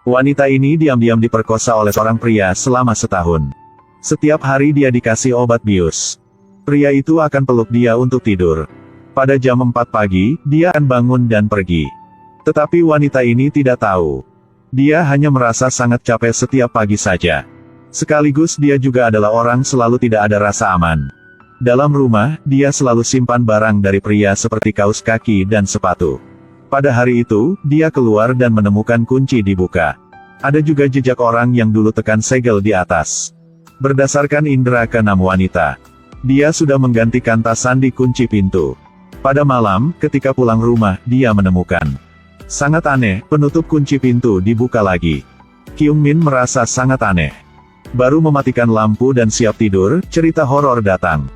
Wanita ini diam-diam diperkosa oleh seorang pria selama setahun. Setiap hari dia dikasih obat bius. Pria itu akan peluk dia untuk tidur. Pada jam 4 pagi, dia akan bangun dan pergi. Tetapi wanita ini tidak tahu. Dia hanya merasa sangat capek setiap pagi saja. Sekaligus dia juga adalah orang selalu tidak ada rasa aman. Dalam rumah, dia selalu simpan barang dari pria seperti kaos kaki dan sepatu. Pada hari itu, dia keluar dan menemukan kunci dibuka. Ada juga jejak orang yang dulu tekan segel di atas. Berdasarkan indera keenam wanita, dia sudah menggantikan tas sandi kunci pintu. Pada malam, ketika pulang rumah, dia menemukan. Sangat aneh, penutup kunci pintu dibuka lagi. Kyung Min merasa sangat aneh. Baru mematikan lampu dan siap tidur, cerita horor datang.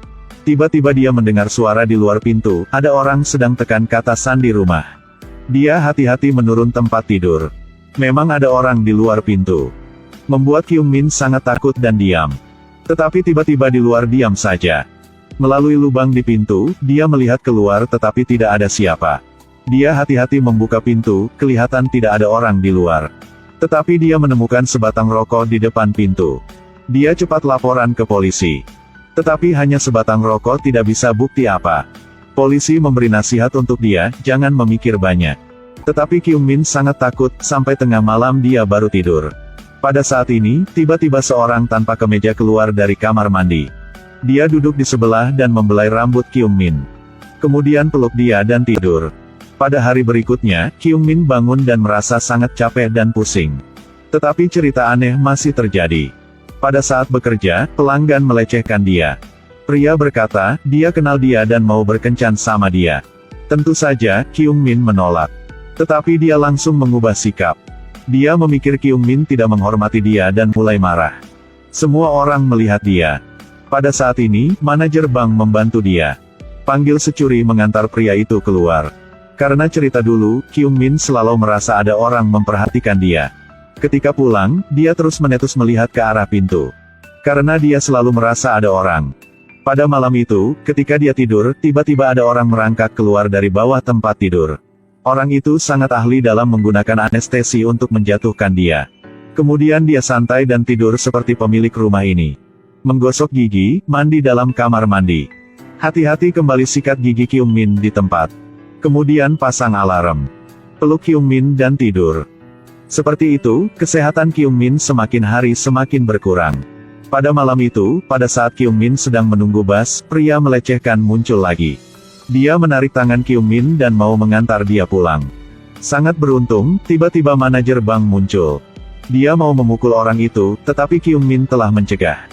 Tiba-tiba dia mendengar suara di luar pintu, ada orang sedang tekan kata sandi rumah. Dia hati-hati menurun tempat tidur. Memang ada orang di luar pintu. Membuat Kyung Min sangat takut dan diam. Tetapi tiba-tiba di luar diam saja. Melalui lubang di pintu, dia melihat keluar tetapi tidak ada siapa. Dia hati-hati membuka pintu, kelihatan tidak ada orang di luar. Tetapi dia menemukan sebatang rokok di depan pintu. Dia cepat laporan ke polisi. Tetapi hanya sebatang rokok tidak bisa bukti apa. Polisi memberi nasihat untuk dia, jangan memikir banyak. Tetapi Kyung Min sangat takut, sampai tengah malam dia baru tidur. Pada saat ini, tiba-tiba seorang tanpa kemeja keluar dari kamar mandi. Dia duduk di sebelah dan membelai rambut Kyung Min. Kemudian peluk dia dan tidur. Pada hari berikutnya, Kyung Min bangun dan merasa sangat capek dan pusing. Tetapi cerita aneh masih terjadi. Pada saat bekerja, pelanggan melecehkan dia. Pria berkata, dia kenal dia dan mau berkencan sama dia. Tentu saja, Kyung Min menolak. Tetapi dia langsung mengubah sikap. Dia memikir Kyung Min tidak menghormati dia dan mulai marah. Semua orang melihat dia. Pada saat ini, manajer bank membantu dia. Panggil securi mengantar pria itu keluar. Karena cerita dulu, Kyung Min selalu merasa ada orang memperhatikan dia. Ketika pulang, dia terus menetus melihat ke arah pintu. Karena dia selalu merasa ada orang. Pada malam itu, ketika dia tidur, tiba-tiba ada orang merangkak keluar dari bawah tempat tidur. Orang itu sangat ahli dalam menggunakan anestesi untuk menjatuhkan dia. Kemudian dia santai dan tidur seperti pemilik rumah ini. Menggosok gigi, mandi dalam kamar mandi. Hati-hati kembali sikat gigi Kyung Min di tempat. Kemudian pasang alarm. Peluk Kyung Min dan tidur. Seperti itu, kesehatan Kyung Min semakin hari semakin berkurang. Pada malam itu, pada saat Kyung Min sedang menunggu bus, pria melecehkan muncul lagi. Dia menarik tangan Kyung Min dan mau mengantar dia pulang. Sangat beruntung, tiba-tiba manajer bank muncul. Dia mau memukul orang itu, tetapi Kyung Min telah mencegah.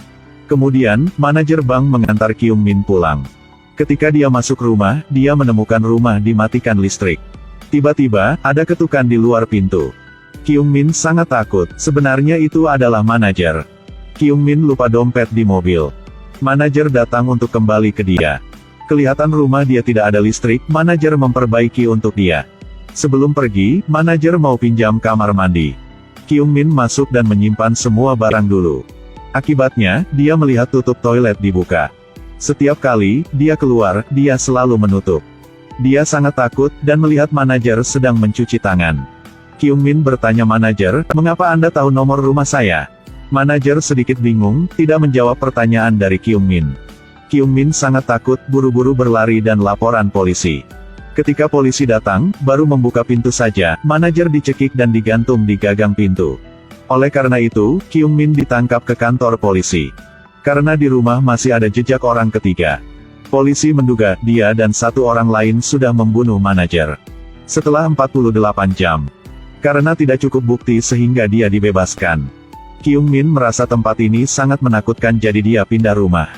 Kemudian, manajer bank mengantar Kyung Min pulang. Ketika dia masuk rumah, dia menemukan rumah dimatikan listrik. Tiba-tiba, ada ketukan di luar pintu. Kyung Min sangat takut, sebenarnya itu adalah manajer. Kyung Min lupa dompet di mobil. Manajer datang untuk kembali ke dia. Kelihatan rumah dia tidak ada listrik, manajer memperbaiki untuk dia. Sebelum pergi, manajer mau pinjam kamar mandi. Kyung Min masuk dan menyimpan semua barang dulu. Akibatnya, dia melihat tutup toilet dibuka. Setiap kali dia keluar, dia selalu menutup. Dia sangat takut, dan melihat manajer sedang mencuci tangan. Kyung Min bertanya manajer, mengapa Anda tahu nomor rumah saya? Manajer sedikit bingung, tidak menjawab pertanyaan dari Kyung Min. Kyung Min sangat takut, buru-buru berlari dan laporan polisi. Ketika polisi datang, baru membuka pintu saja, manajer dicekik dan digantung di gagang pintu. Oleh karena itu, Kyung Min ditangkap ke kantor polisi. Karena di rumah masih ada jejak orang ketiga. Polisi menduga, dia dan satu orang lain sudah membunuh manajer. Setelah 48 jam. Karena tidak cukup bukti sehingga dia dibebaskan. Kyung Min merasa tempat ini sangat menakutkan jadi dia pindah rumah.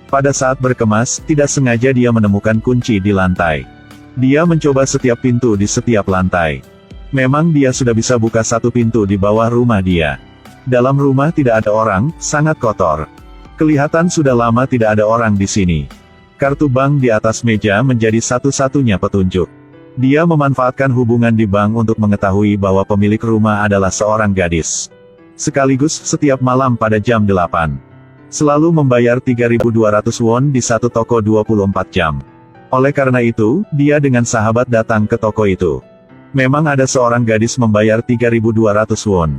Pada saat berkemas, tidak sengaja dia menemukan kunci di lantai. Dia mencoba setiap pintu di setiap lantai. Memang dia sudah bisa buka satu pintu di bawah rumah dia. Dalam rumah tidak ada orang, sangat kotor. Kelihatan sudah lama tidak ada orang di sini. Kartu bank di atas meja menjadi satu-satunya petunjuk. Dia memanfaatkan hubungan di bank untuk mengetahui bahwa pemilik rumah adalah seorang gadis. Sekaligus, setiap malam pada jam 8. Selalu membayar 3.200 won di satu toko 24 jam. Oleh karena itu, dia dengan sahabat datang ke toko itu. Memang ada seorang gadis membayar 3.200 won.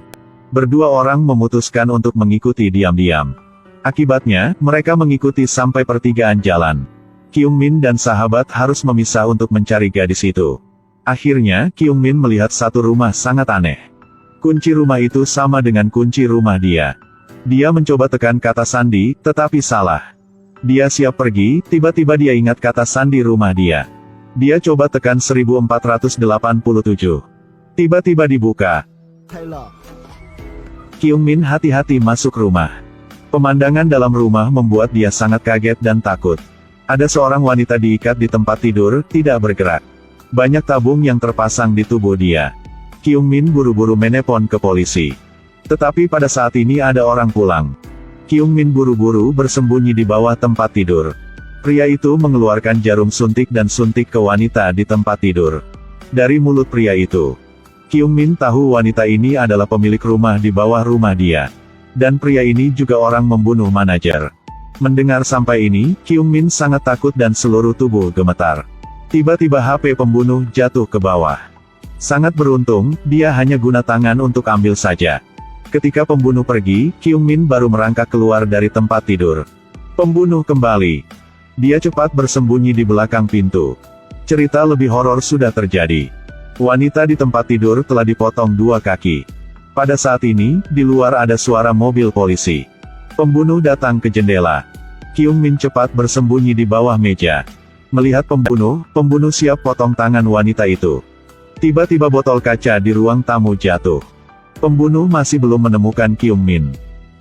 Berdua orang memutuskan untuk mengikuti diam-diam. Akibatnya, mereka mengikuti sampai pertigaan jalan. Kyungmin dan sahabat harus memisah untuk mencari gadis itu. Akhirnya, Kyungmin melihat satu rumah sangat aneh. Kunci rumah itu sama dengan kunci rumah dia. Dia mencoba tekan kata sandi, tetapi salah. Dia siap pergi, tiba-tiba dia ingat kata sandi rumah dia. Dia coba tekan 1487. Tiba-tiba dibuka. Kyungmin hati-hati masuk rumah. Pemandangan dalam rumah membuat dia sangat kaget dan takut. Ada seorang wanita diikat di tempat tidur, tidak bergerak. Banyak tabung yang terpasang di tubuh dia. Kyungmin buru-buru menelpon ke polisi. Tetapi pada saat ini ada orang pulang. Kyungmin buru-buru bersembunyi di bawah tempat tidur. Pria itu mengeluarkan jarum suntik dan suntik ke wanita di tempat tidur. Dari mulut pria itu, Kyungmin tahu wanita ini adalah pemilik rumah di bawah rumah dia. Dan pria ini juga orang membunuh manajer. Mendengar sampai ini, Kyungmin sangat takut dan seluruh tubuh gemetar. Tiba-tiba HP pembunuh jatuh ke bawah. Sangat beruntung, dia hanya guna tangan untuk ambil saja. Ketika pembunuh pergi, Kyungmin baru merangkak keluar dari tempat tidur. Pembunuh kembali. Dia cepat bersembunyi di belakang pintu. Cerita lebih horor sudah terjadi. Wanita di tempat tidur telah dipotong 2 kaki. Pada saat ini, di luar ada suara mobil polisi. Pembunuh datang ke jendela. Kyungmin cepat bersembunyi di bawah meja. Melihat pembunuh siap potong tangan wanita itu. Tiba-tiba botol kaca di ruang tamu jatuh. Pembunuh masih belum menemukan Kyungmin.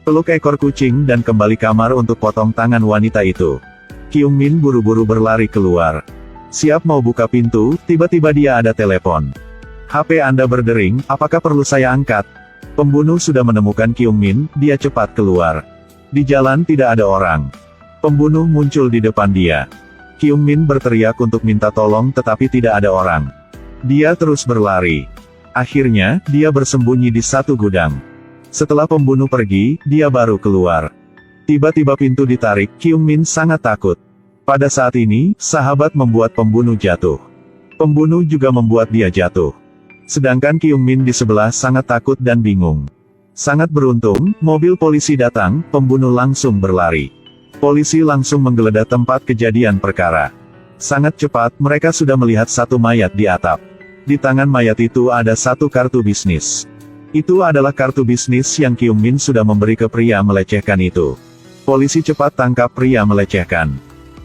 Peluk ekor kucing dan kembali kamar untuk potong tangan wanita itu. Kyungmin buru-buru berlari keluar. Siap mau buka pintu, tiba-tiba dia ada telepon. HP Anda berdering, apakah perlu saya angkat? Pembunuh sudah menemukan Kyungmin, dia cepat keluar. Di jalan tidak ada orang. Pembunuh muncul di depan dia. Kyungmin berteriak untuk minta tolong tetapi tidak ada orang. Dia terus berlari. Akhirnya, dia bersembunyi di satu gudang. Setelah pembunuh pergi, dia baru keluar. Tiba-tiba pintu ditarik, Kyungmin sangat takut. Pada saat ini, sahabat membuat pembunuh jatuh. Pembunuh juga membuat dia jatuh. Sedangkan Kyungmin di sebelah sangat takut dan bingung. Sangat beruntung, mobil polisi datang, pembunuh langsung berlari. Polisi langsung menggeledah tempat kejadian perkara. Sangat cepat, mereka sudah melihat satu mayat di atap. Di tangan mayat itu ada satu kartu bisnis. Itu adalah kartu bisnis yang Kyungmin sudah memberi ke pria melecehkan itu. Polisi cepat tangkap pria melecehkan.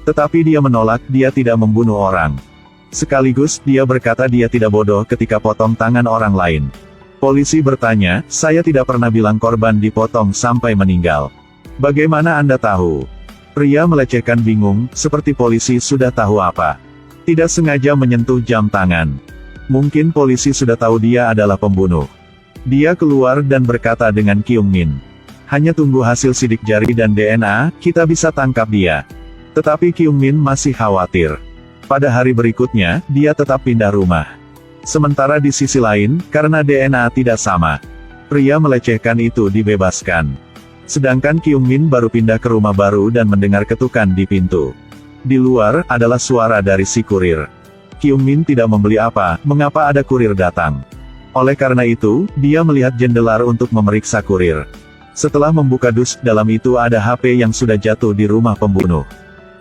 Tetapi dia menolak, dia tidak membunuh orang. Sekaligus, dia berkata dia tidak bodoh ketika potong tangan orang lain. Polisi bertanya, saya tidak pernah bilang korban dipotong sampai meninggal. Bagaimana Anda tahu? Pria melecehkan bingung, seperti polisi sudah tahu apa. Tidak sengaja menyentuh jam tangan. Mungkin polisi sudah tahu dia adalah pembunuh. Dia keluar dan berkata dengan Kyungmin. Hanya tunggu hasil sidik jari dan DNA, kita bisa tangkap dia. Tetapi Kyungmin masih khawatir. Pada hari berikutnya, dia tetap pindah rumah. Sementara di sisi lain, karena DNA tidak sama, pria melecehkan itu dibebaskan. Sedangkan Kyungmin baru pindah ke rumah baru dan mendengar ketukan di pintu. Di luar, adalah suara dari si kurir. Kyungmin tidak membeli apa, mengapa ada kurir datang. Oleh karena itu, dia melihat jendela untuk memeriksa kurir. Setelah membuka dus, dalam itu ada HP yang sudah jatuh di rumah pembunuh.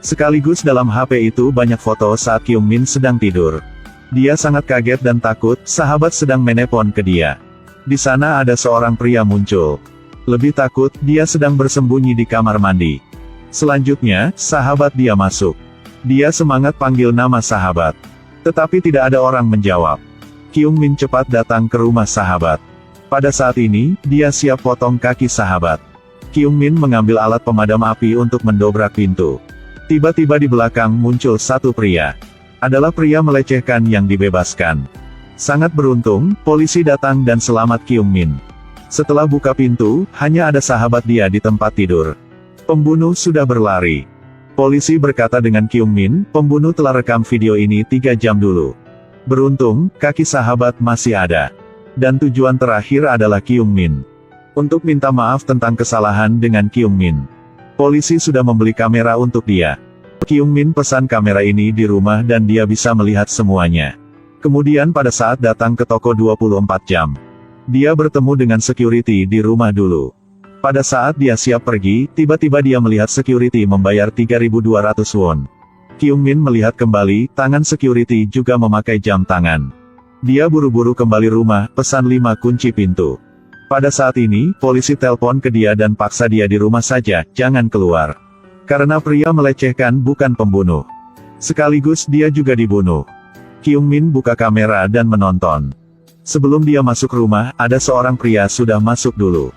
Sekaligus dalam HP itu banyak foto saat Kyungmin sedang tidur. Dia sangat kaget dan takut, sahabat sedang menelpon ke dia. Di sana ada seorang pria muncul. Lebih takut, dia sedang bersembunyi di kamar mandi. Selanjutnya, sahabat dia masuk. Dia semangat panggil nama sahabat. Tetapi tidak ada orang menjawab. Kyungmin cepat datang ke rumah sahabat. Pada saat ini, dia siap potong kaki sahabat. Kyungmin mengambil alat pemadam api untuk mendobrak pintu. Tiba-tiba di belakang muncul satu pria. Adalah pria melecehkan yang dibebaskan. Sangat beruntung, polisi datang dan selamat Kyungmin. Setelah buka pintu, hanya ada sahabat dia di tempat tidur. Pembunuh sudah berlari. Polisi berkata dengan Kyungmin, pembunuh telah rekam video ini 3 jam dulu. Beruntung, kaki sahabat masih ada. Dan tujuan terakhir adalah Kyungmin. Untuk minta maaf tentang kesalahan dengan Kyungmin. Polisi sudah membeli kamera untuk dia. Kyung Min pesan kamera ini di rumah dan dia bisa melihat semuanya. Kemudian pada saat datang ke toko 24 jam, dia bertemu dengan security di rumah dulu. Pada saat dia siap pergi, tiba-tiba dia melihat security membayar 3.200 won. Kyung Min melihat kembali, tangan security juga memakai jam tangan. Dia buru-buru kembali rumah, pesan 5 kunci pintu. Pada saat ini, polisi telepon ke dia dan paksa dia di rumah saja, jangan keluar. Karena pria melecehkan bukan pembunuh. Sekaligus dia juga dibunuh. Kyung Min buka kamera dan menonton. Sebelum dia masuk rumah, ada seorang pria sudah masuk dulu.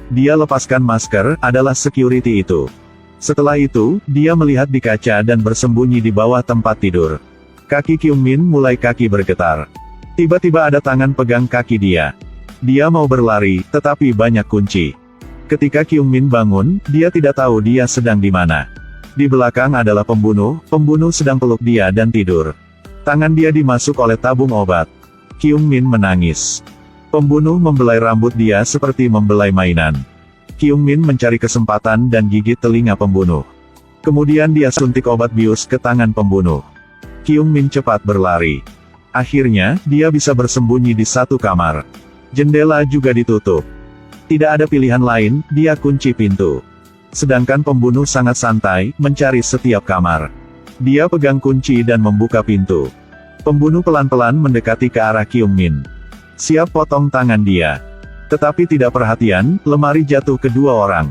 Dia lepaskan masker, adalah security itu. Setelah itu, dia melihat di kaca dan bersembunyi di bawah tempat tidur. Kaki Kyung Min mulai kaki bergetar. Tiba-tiba ada tangan pegang kaki dia. Dia mau berlari, tetapi banyak kunci. Ketika Kyung Min bangun, dia tidak tahu dia sedang di mana. Di belakang adalah pembunuh sedang peluk dia dan tidur. Tangan dia dimasuk oleh tabung obat. Kyung Min menangis. Pembunuh membelai rambut dia seperti membelai mainan. Kyung Min mencari kesempatan dan gigit telinga pembunuh. Kemudian dia suntik obat bius ke tangan pembunuh. Kyung Min cepat berlari. Akhirnya, dia bisa bersembunyi di satu kamar. Jendela juga ditutup. Tidak ada pilihan lain, dia kunci pintu. Sedangkan pembunuh sangat santai, mencari setiap kamar. Dia pegang kunci dan membuka pintu. Pembunuh pelan-pelan mendekati ke arah Kyung Min. Siap potong tangan dia. Tetapi tidak perhatian, lemari jatuh ke dua orang.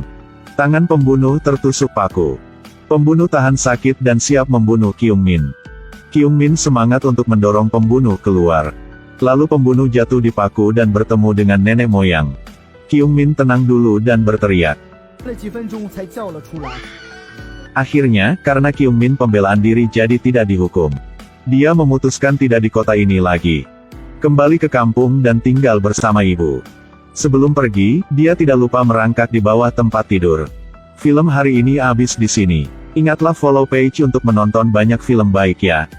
Tangan pembunuh tertusuk paku. Pembunuh tahan sakit dan siap membunuh Kyung Min. Kyung Min semangat untuk mendorong pembunuh keluar. Lalu pembunuh jatuh di paku dan bertemu dengan nenek moyang. Kyung Min tenang dulu dan berteriak. Akhirnya, karena Kyung Min pembelaan diri jadi tidak dihukum. Dia memutuskan tidak di kota ini lagi. Kembali ke kampung dan tinggal bersama ibu. Sebelum pergi, dia tidak lupa merangkak di bawah tempat tidur. Film hari ini habis di sini. Ingatlah follow page untuk menonton banyak film baik ya.